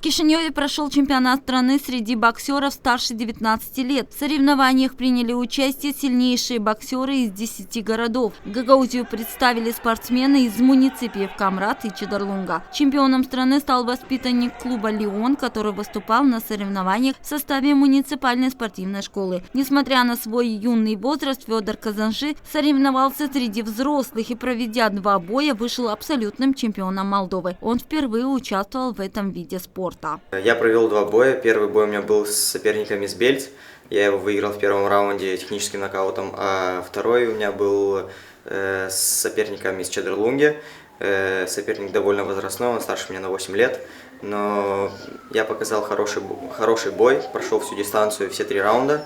Кишиневе прошел чемпионат страны среди боксеров старше 19 лет. В соревнованиях приняли участие сильнейшие боксеры из 10 городов. Гагаузию представили спортсмены из муниципиев Камрат и Чедарлунга. Чемпионом страны стал воспитанник клуба «Леон», который выступал на соревнованиях в составе муниципальной спортивной школы. Несмотря на свой юный возраст, Федор Казанжи соревновался среди взрослых и, проведя 2 боя, вышел абсолютным чемпионом Молдовы. Он впервые участвовал в этом виде спорта. Я провел 2 боя. Первый бой у меня был с соперником из Бельц. Я его выиграл в первом раунде техническим нокаутом, а второй у меня был с соперником из Чедарлунги. Соперник довольно возрастной, он старше меня на 8 лет. Но я показал хороший бой, прошел всю дистанцию, все 3 раунда.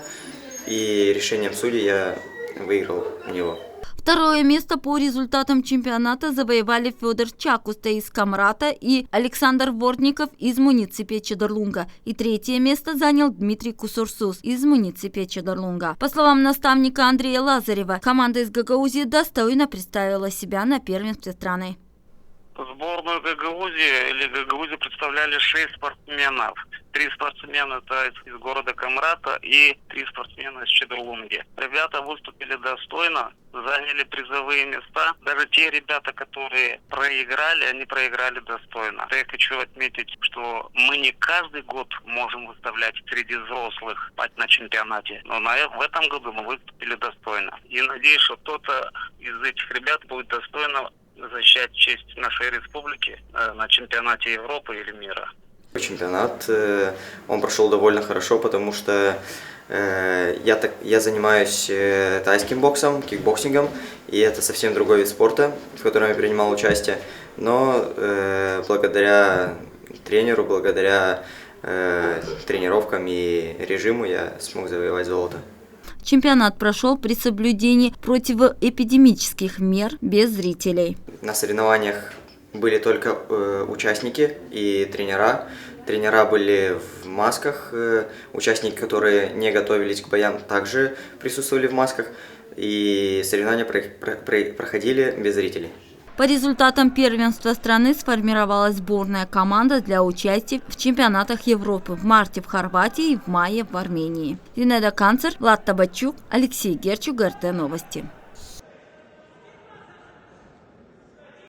И решением судей я выиграл у него. Второе место по результатам чемпионата завоевали Федор Чакуста из Камрата и Александр Вортников из муниципия Чедарлунга. И третье место занял Дмитрий Кусурсус из муниципия Чедарлунга. По словам наставника Андрея Лазарева, команда из Гагаузии достойно представила себя на первенстве страны. Сборную Гагаузии представляли 6 спортсменов. 3 спортсмена это из города Камрата и 3 спортсмена из Чедарлунги. Ребята выступили достойно, заняли призовые места. Даже те ребята, которые проиграли, они проиграли достойно. Я хочу отметить, что мы не каждый год можем выставлять среди взрослых на чемпионате. Но в этом году мы выступили достойно. И надеюсь, что кто-то из этих ребят будет достойно защищать честь нашей республики на чемпионате Европы или мира. Чемпионат, он прошел довольно хорошо, потому что я занимаюсь тайским боксом, кикбоксингом, и это совсем другой вид спорта, в котором я принимал участие. Но благодаря тренеру, благодаря тренировкам и режиму я смог завоевать золото. Чемпионат прошел при соблюдении противоэпидемических мер без зрителей. На соревнованиях были только участники и тренера. Тренера были в масках, участники, которые не готовились к боям, также присутствовали в масках. И соревнования проходили без зрителей. По результатам первенства страны сформировалась сборная команда для участия в чемпионатах Европы в марте в Хорватии и в мае в Армении. Зинаида Канцер, Влад Табачук, Алексей Герчук, РТ Новости.